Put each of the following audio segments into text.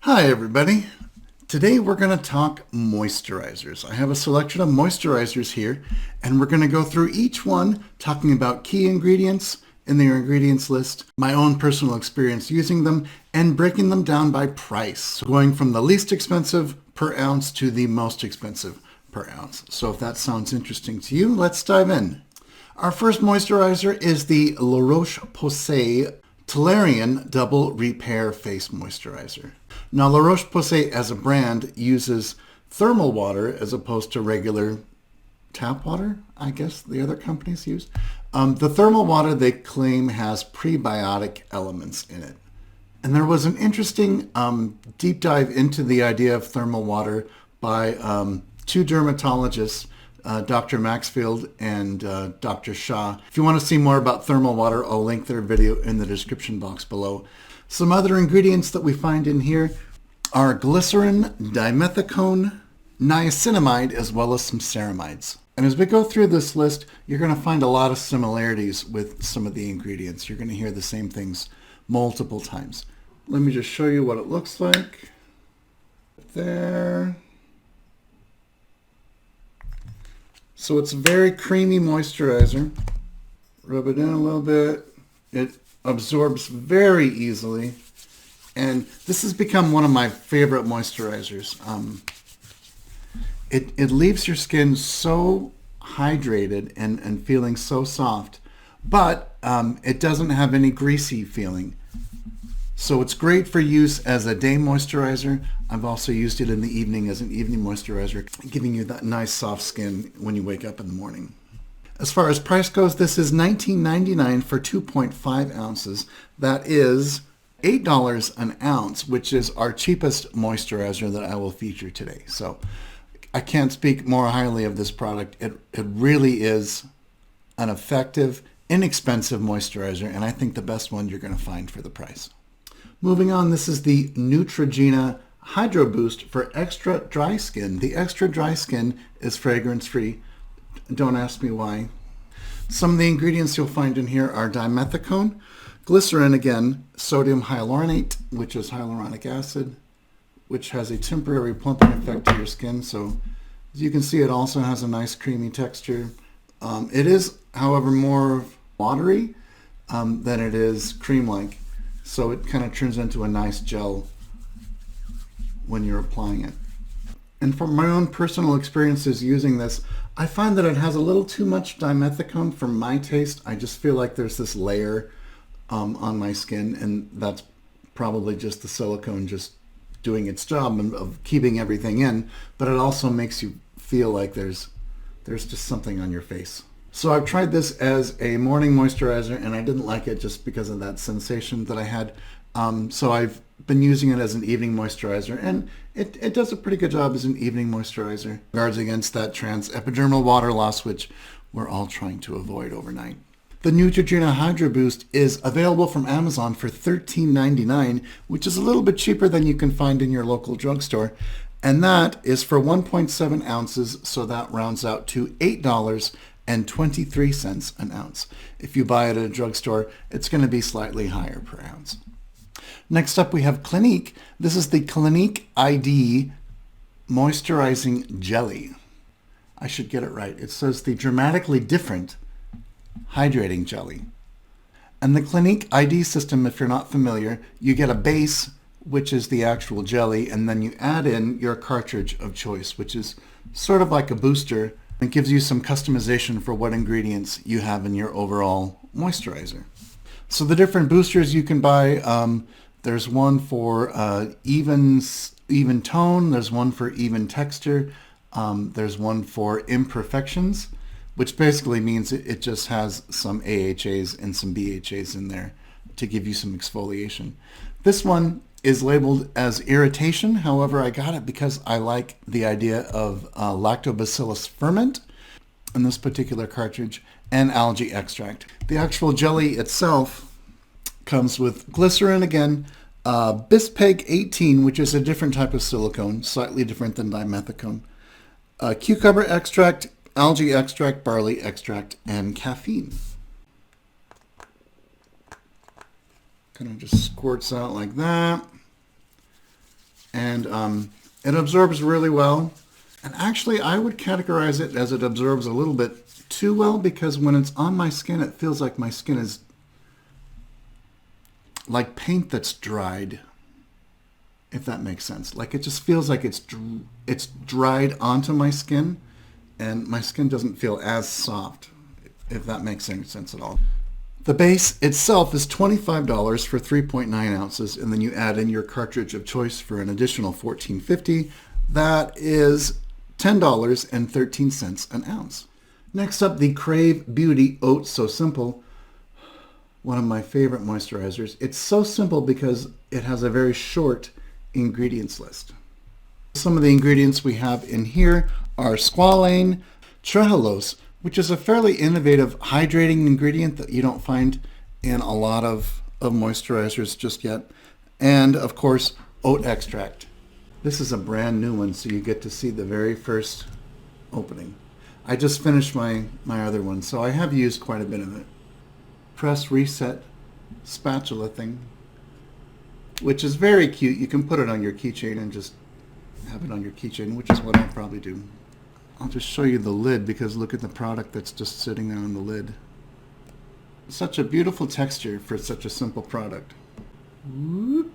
Hi everybody. Today we're going to talk moisturizers. I have a selection of moisturizers here and we're going to go through each one talking about key ingredients in their ingredients list, my own personal experience using them, and breaking them down by price. So going from the least expensive per ounce to the most expensive per ounce. So if that sounds interesting to you, let's dive in. Our first moisturizer is the Roche Posay Tolerian Double Repair Face Moisturizer. Now, La Roche-Posay as a brand uses thermal water as opposed to regular tap water, I guess the other companies use. The thermal water they claim has prebiotic elements in it. And there was an interesting deep dive into the idea of thermal water by two dermatologists, Dr. Maxfield and Dr. Shah. If you want to see more about thermal water, I'll link their video in the description box below. Some other ingredients that we find in here are glycerin, dimethicone, niacinamide, as well as some ceramides. And as we go through this list, you're going to find a lot of similarities with some of the ingredients. You're going to hear the same things multiple times. Let me just show you what it looks like. There. So it's a very creamy moisturizer. Rub it in a little bit. It absorbs very easily. And this has become one of my favorite moisturizers. It leaves your skin so hydrated and feeling so soft, but it doesn't have any greasy feeling. So it's great for use as a day moisturizer. I've also used it in the evening as an evening moisturizer, giving you that nice soft skin when you wake up in the morning. As far as price goes, this is $19.99 for 2.5 ounces. That is $8 an ounce, which is our cheapest moisturizer that I will feature today. So I can't speak more highly of this product. It really is an effective, inexpensive moisturizer, and I think the best one you're going to find for the price. Moving on, this is the Neutrogena Hydro Boost for extra dry skin. The extra dry skin is fragrance-free. Don't ask me why. Some of the ingredients you'll find in here are dimethicone, glycerin again, sodium hyaluronate, which is hyaluronic acid, which has a temporary plumping effect to your skin. So as you can see, it also has a nice creamy texture. It is, however, more watery than it is cream-like. So it kind of turns into a nice gel when you're applying it. And from my own personal experiences using this, I find that it has a little too much dimethicone for my taste. I just feel like there's this layer on my skin, and that's probably just the silicone just doing its job of keeping everything in, but it also makes you feel like there's just something on your face. So I've tried this as a morning moisturizer, and I didn't like it just because of that sensation that I had. So I've been using it as an evening moisturizer, and it does a pretty good job as an evening moisturizer. Guards against that transepidermal water loss, which we're all trying to avoid overnight. The Neutrogena Hydro Boost is available from Amazon for $13.99, which is a little bit cheaper than you can find in your local drugstore. And that is for 1.7 ounces, so that rounds out to $8.23 an ounce. If you buy it at a drugstore, it's going to be slightly higher per ounce. Next up, we have Clinique. This is the Clinique ID Moisturizing Jelly. I should get it right. It says the Dramatically Different Hydrating Jelly. And the Clinique ID system, if you're not familiar, you get a base, which is the actual jelly, and then you add in your cartridge of choice, which is sort of like a booster. It gives you some customization for what ingredients you have in your overall moisturizer. So the different boosters you can buy, there's one for even tone, there's one for even texture, there's one for imperfections, which basically means it just has some AHAs and some BHAs in there to give you some exfoliation. This one is labeled as irritation. However, I got it because I like the idea of lactobacillus ferment in this particular cartridge and algae extract. The actual jelly itself comes with glycerin again, Bispeg 18, which is a different type of silicone, slightly different than dimethicone, cucumber extract, algae extract, barley extract, and caffeine. Kind of just squirts out like that. and it absorbs really well. And actually, I would categorize it as it absorbs a little bit too well, because when it's on my skin, it feels like my skin is like paint that's dried, if that makes sense. Like it just feels like it's dried onto my skin, and my skin doesn't feel as soft, if that makes any sense at all. The base itself is $25 for 3.9 ounces, and then you add in your cartridge of choice for an additional $14.50. That is $10.13 an ounce. Next up, the Crave Beauty Oat So Simple, one of my favorite moisturizers. It's so simple because it has a very short ingredients list. Some of the ingredients we have in here are squalane, trehalose, which is a fairly innovative hydrating ingredient that you don't find in a lot of moisturizers just yet, and of course, oat extract. This is a brand new one, so you get to see the very first opening. I just finished my other one, so I have used quite a bit of it. Press reset spatula thing, which is very cute. You can put it on your keychain and just have it on your keychain, which is what I'll probably do. I'll just show you the lid, because look at the product that's just sitting there on the lid. Such a beautiful texture for such a simple product. And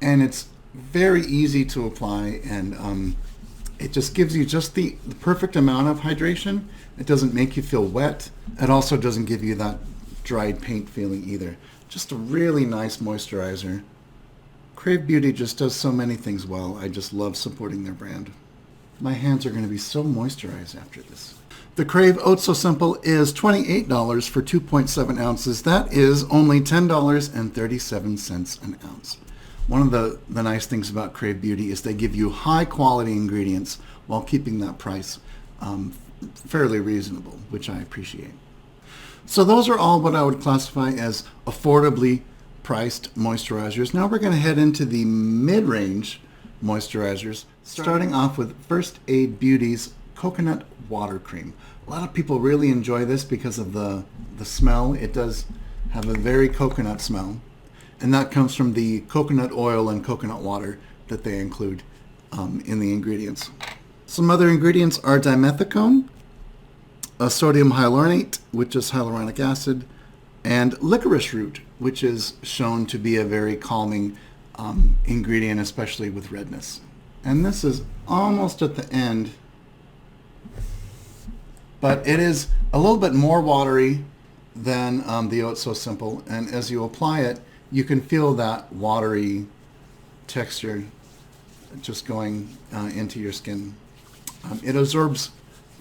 it's very easy to apply, and it just gives you just the perfect amount of hydration. It doesn't make you feel wet. It also doesn't give you that dried paint feeling either. Just a really nice moisturizer. Crave Beauty just does so many things well. I just love supporting their brand. My hands are going to be so moisturized after this. The Crave Oat So Simple is $28 for 2.7 ounces. That is only $10.37 an ounce. One of the nice things about Crave Beauty is they give you high quality ingredients while keeping that price fairly reasonable, which I appreciate. So those are all what I would classify as affordably priced moisturizers. Now we're going to head into the mid-range moisturizers, starting off with First Aid Beauty's Coconut Water Cream. A lot of people really enjoy this because of the smell. It does have a very coconut smell, and that comes from the coconut oil and coconut water that they include in the ingredients. Some other ingredients are dimethicone, sodium hyaluronate, which is hyaluronic acid, and licorice root, which is shown to be a very calming ingredient, especially with redness. And this is almost at the end, but it is a little bit more watery than the Oat So Simple, and as you apply it, you can feel that watery texture just going into your skin. It absorbs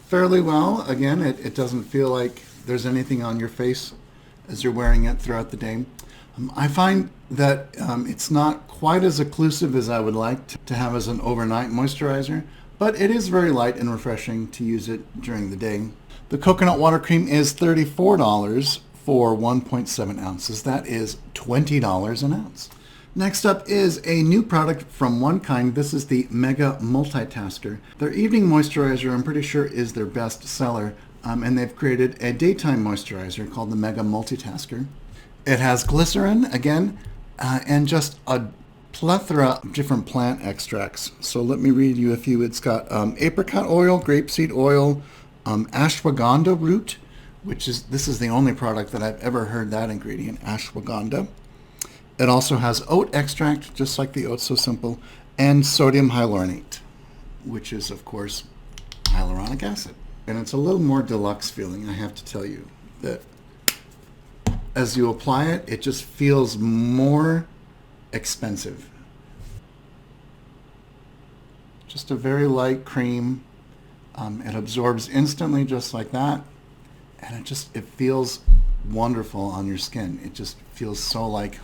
fairly well. Again, it doesn't feel like there's anything on your face as you're wearing it throughout the day. I find that it's not quite as occlusive as I would like to have as an overnight moisturizer, but it is very light and refreshing to use it during the day. The coconut water cream is $34 for 1.7 ounces. That is $20 an ounce. Next up is a new product from Onekind. This is the Mega Multitasker. Their evening moisturizer, I'm pretty sure, is their best seller, and they've created a daytime moisturizer called the Mega Multitasker. It has glycerin, again, and just a plethora of different plant extracts. So let me read you a few. It's got apricot oil, grapeseed oil, ashwagandha root, this is the only product that I've ever heard that ingredient, ashwagandha. It also has oat extract, just like the Oat So Simple, and sodium hyaluronate, which is, of course, hyaluronic acid. And it's a little more deluxe feeling, I have to tell you, that as you apply it, it just feels more expensive. Just a very light cream. It absorbs instantly just like that. And it feels wonderful on your skin. It just feels so like,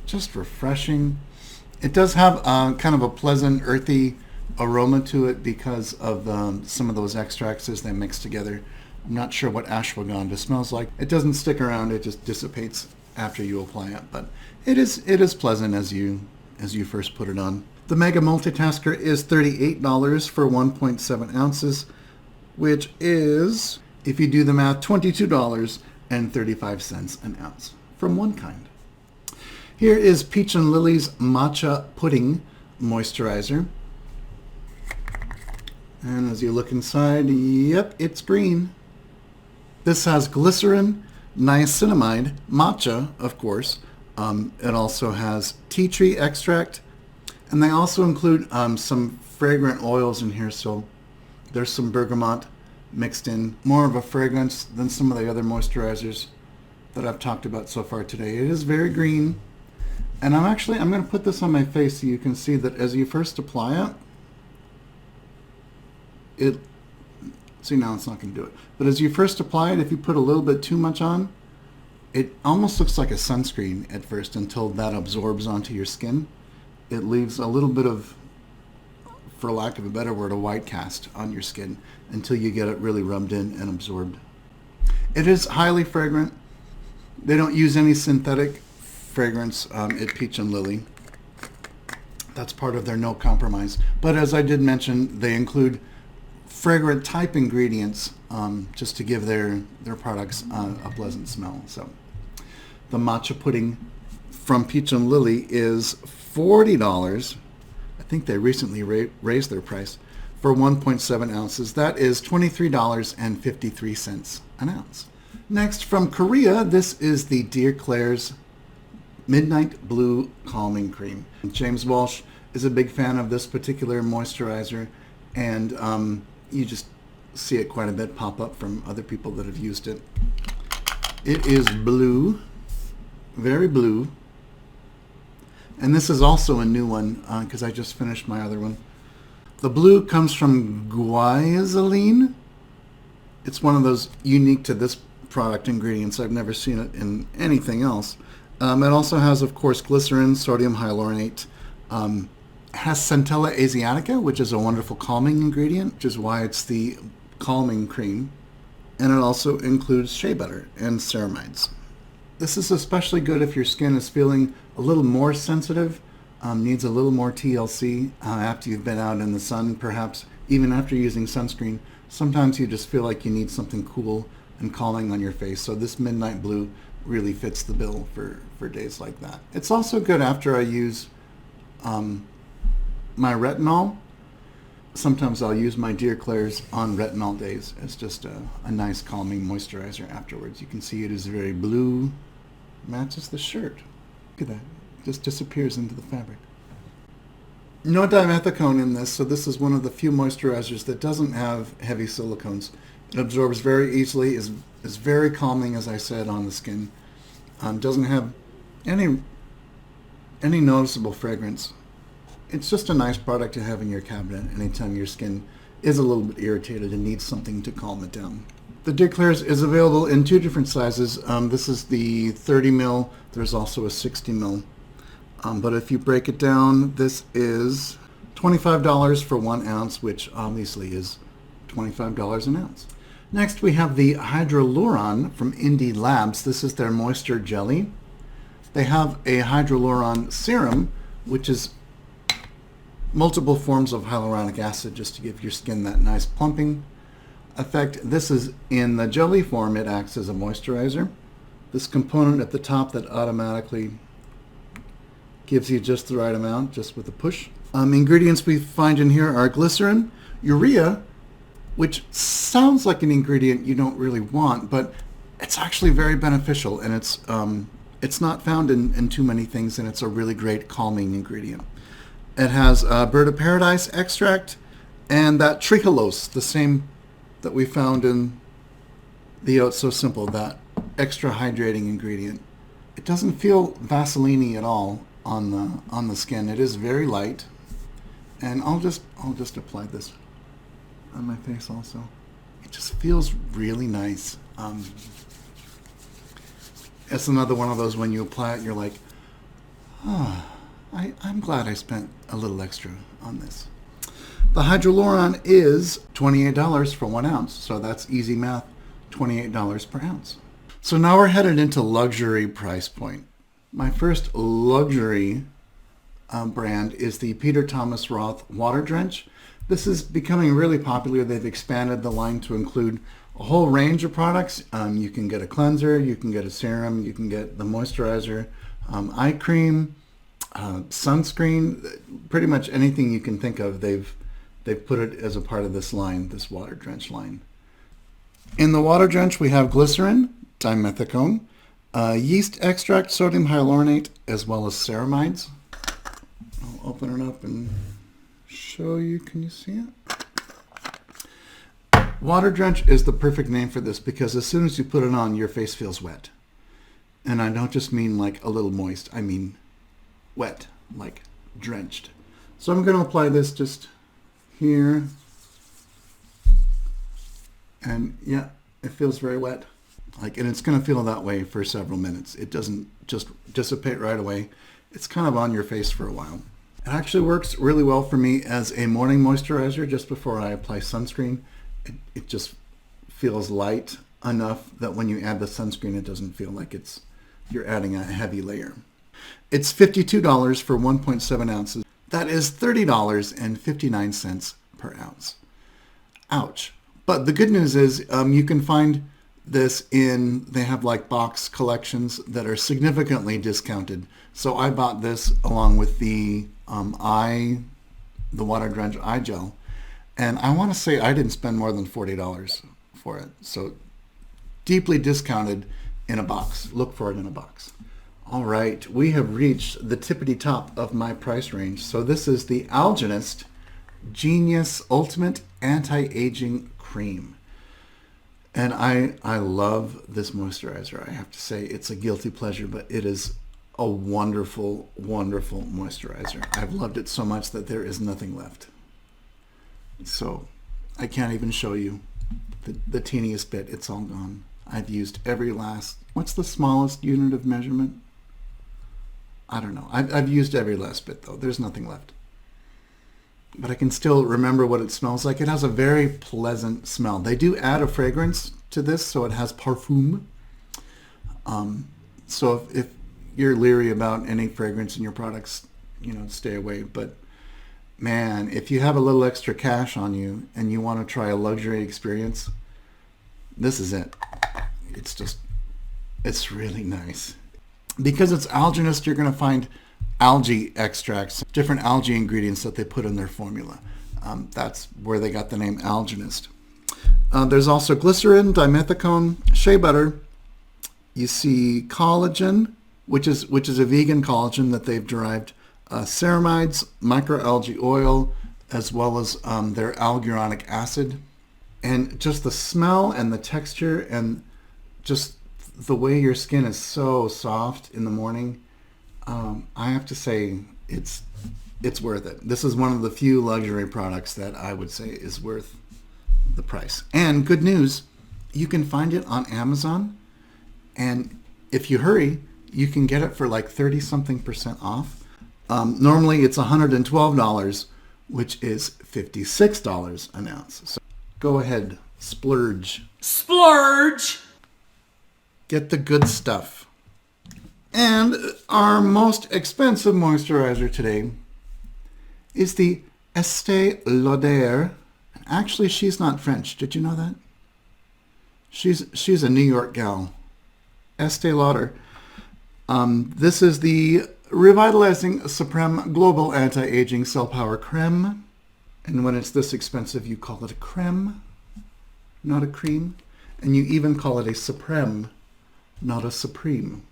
just refreshing. It does have kind of a pleasant, earthy aroma to it because of some of those extracts as they mix together. I'm not sure what ashwagandha smells like. It doesn't stick around. It just dissipates after you apply it. But it is pleasant as you first put it on. The Mega Multitasker is $38 for 1.7 ounces, which is, if you do the math, $22.35 an ounce from Onekind. Here is Peach and Lily's Matcha Pudding Moisturizer. And as you look inside, yep, it's green. This has glycerin, niacinamide, matcha, of course. It also has tea tree extract. And they also include some fragrant oils in here. So there's some bergamot mixed in. More of a fragrance than some of the other moisturizers that I've talked about so far today. It is very green. And I'm going to put this on my face so you can see that as you first apply it, see, now it's not going to do it. But as you first apply it, if you put a little bit too much on, it almost looks like a sunscreen at first until that absorbs onto your skin. It leaves a little bit of, for lack of a better word, a white cast on your skin until you get it really rubbed in and absorbed. It is highly fragrant. They don't use any synthetic fragrance at Peach and Lily. That's part of their no compromise. But as I did mention, they include fragrant type ingredients just to give their products a pleasant smell. So the matcha pudding from Peach and Lily is $40. I think they recently raised their price for 1.7 ounces. That is $23.53 an ounce. Next, from Korea, this is the Dear Klairs Midnight Blue Calming Cream. James Walsh is a big fan of this particular moisturizer, and you just see it quite a bit pop up from other people that have used it. It is blue, very blue, and this is also a new one because I just finished my other one. The blue comes from guaiacol. It's one of those unique to this product ingredients. I've never seen it in anything else. It also has, of course, glycerin, sodium hyaluronate. Has Centella asiatica, which is a wonderful calming ingredient, which is why it's the calming cream. And it also includes shea butter and ceramides. This is especially good if your skin is feeling a little more sensitive, needs a little more TLC after you've been out in the sun, perhaps even after using sunscreen. Sometimes you just feel like you need something cool and calming on your face. So this Midnight Blue really fits the bill for days like that. It's also good after I use my retinol. Sometimes I'll use my Dear Klairs on retinol days. It's just a nice calming moisturizer afterwards. You can see it is very blue. Matches the shirt. Look at that. It just disappears into the fabric. No dimethicone in this, so this is one of the few moisturizers that doesn't have heavy silicones. It absorbs very easily, is very calming, as I said, on the skin. Doesn't have any noticeable fragrance. It's just a nice product to have in your cabinet anytime your skin is a little bit irritated and needs something to calm it down. The Dear Klairs is available in two different sizes. This is the 30 ml. There's also a 60 ml. But if you break it down, this is $25 for 1 ounce, which obviously is $25 an ounce. Next, we have the Hydraluron from Indie Labs. This is their moisture jelly. They have a Hydraluron serum, which is multiple forms of hyaluronic acid just to give your skin that nice plumping effect. This is in the jelly form. It acts as a moisturizer. This component at the top that automatically gives you just the right amount, just with a push. Ingredients we find in here are glycerin, urea, which sounds like an ingredient you don't really want, but it's actually very beneficial, and it's not found in too many things, and it's a really great calming ingredient. It has bird of paradise extract and that trehalose, the same that we found in the Oh It's So Simple, that extra hydrating ingredient. It doesn't feel Vaseline-y at all on the skin. It is very light, and I'll just apply this on my face also. It just feels really nice. It's another one of those when you apply it, you're like, oh, I'm glad I spent a little extra on this. The Hydraluron is $28 for 1 ounce, so that's easy math, $28 per ounce. So now we're headed into luxury price point. My first luxury brand is the Peter Thomas Roth Water Drench. This is becoming really popular. They've expanded the line to include a whole range of products. You can get a cleanser, you can get a serum, you can get the moisturizer, eye cream, sunscreen, pretty much anything you can think of, they've put it as a part of this line, this water drench line. In the water drench, we have glycerin, dimethicone, yeast extract, sodium hyaluronate, as well as ceramides. I'll open it up and show you. Can you see it? Water drench is the perfect name for this because as soon as you put it on, your face feels wet. And I don't just mean like a little moist. I mean wet, like drenched. So I'm going to apply this just here. And yeah, it feels very wet. And it's going to feel that way for several minutes. It doesn't just dissipate right away. It's kind of on your face for a while. It actually works really well for me as a morning moisturizer just before I apply sunscreen. It just feels light enough that when you add the sunscreen, it doesn't feel like you're adding a heavy layer. It's $52 for 1.7 ounces. That is $30.59 per ounce. Ouch. But the good news is you can find this they have like box collections that are significantly discounted. So I bought this along with the water drench eye gel. And I want to say I didn't spend more than $40 for it. So deeply discounted in a box. Look for it in a box. All right, we have reached the tippity top of my price range. So this is the Algenist Genius Ultimate Anti-Aging Cream. And I love this moisturizer. I have to say it's a guilty pleasure, but it is a wonderful, wonderful moisturizer. I've loved it so much that there is nothing left. So I can't even show you the teeniest bit. It's all gone. I've used every last, what's the smallest unit of measurement? I don't know. I've used every last bit though. There's nothing left. But I can still remember what it smells like. It has a very pleasant smell. They do add a fragrance to this, so it has parfum. So if you're leery about any fragrance in your products, stay away. But man, if you have a little extra cash on you and you want to try a luxury experience, this is it. It's really nice. Because it's Algenist, you're going to find algae extracts, different algae ingredients that they put in their formula. That's where they got the name Algenist. There's also glycerin, dimethicone, shea butter. You see collagen, which is a vegan collagen that they've derived, ceramides, microalgae oil, as well as their alguronic acid. And just the smell and the texture and just the way your skin is so soft in the morning, I have to say it's worth it. This is one of the few luxury products that I would say is worth the price. And good news, you can find it on Amazon. And if you hurry, you can get it for like 30-something% off. Normally it's $112, which is $56 an ounce. So go ahead, splurge. Splurge! Get the good stuff. And our most expensive moisturizer today is the Estee Lauder. Actually, she's not French. Did you know that? She's a New York gal. Estee Lauder. This is the Revitalizing Supreme Global Anti-Aging Cell Power Creme. And when it's this expensive, you call it a creme, not a cream. And you even call it a Supreme, not a Supreme.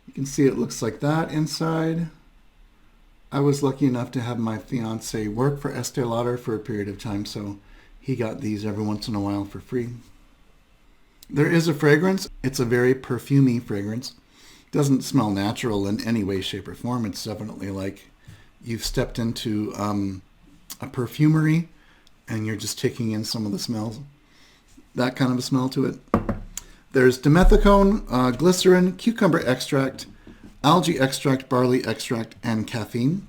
You can see it looks like that inside. I was lucky enough to have my fiance work for Estee Lauder for a period of time, so he got these every once in a while for free. There is a fragrance. It's a very perfumey fragrance. Doesn't smell natural in any way, shape, or form. It's definitely like you've stepped into a perfumery and you're just taking in some of the smells. That kind of a smell to it. There's dimethicone, glycerin, cucumber extract, algae extract, barley extract, and caffeine.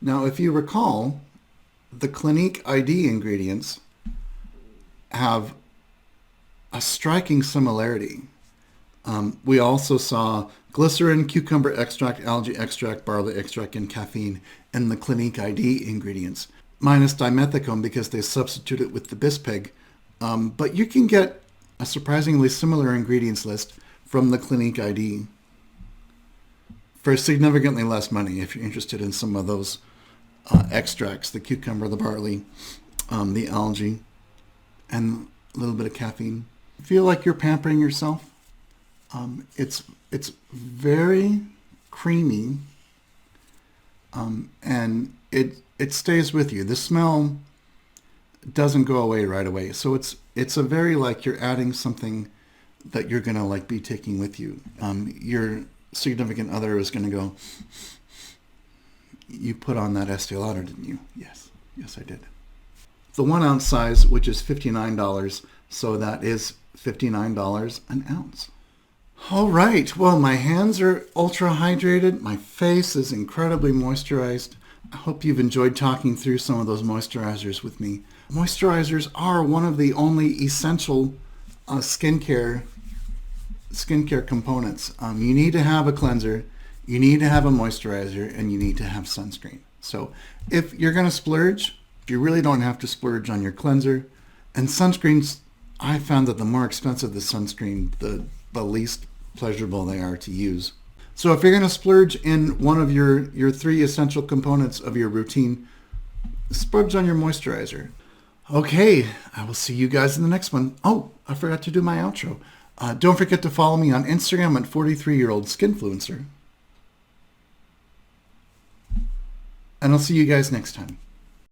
Now, if you recall, the Clinique ID ingredients have a striking similarity. We also saw glycerin, cucumber extract, algae extract, barley extract, and caffeine in the Clinique ID ingredients, minus dimethicone because they substitute it with the bispig. But you can get a surprisingly similar ingredients list from the Clinique ID. for significantly less money if you're interested in some of those extracts, the cucumber, the barley, the algae, and a little bit of caffeine. Feel like you're pampering yourself. It's very creamy, and it stays with you. The smell doesn't go away right away. So it's a very like you're adding something that you're gonna like be taking with you. Your significant other is gonna go, you put on that Estee Lauder, didn't you? Yes, I did. The 1 ounce size, which is $59, so that is $59 an ounce. All right, well, my hands are ultra hydrated. My face is incredibly moisturized. I hope you've enjoyed talking through some of those moisturizers with me. Moisturizers are one of the only essential skincare components. You need to have a cleanser, you need to have a moisturizer, and you need to have sunscreen. So if you're going to splurge, you really don't have to splurge on your cleanser. And sunscreens, I found that the more expensive the sunscreen, the least pleasurable they are to use. So if you're going to splurge in one of your 3 essential components of your routine, splurge on your moisturizer. Okay, I will see you guys in the next one. Oh, I forgot to do my outro. Don't forget to follow me on Instagram at 43-year-old skinfluencer. And I'll see you guys next time.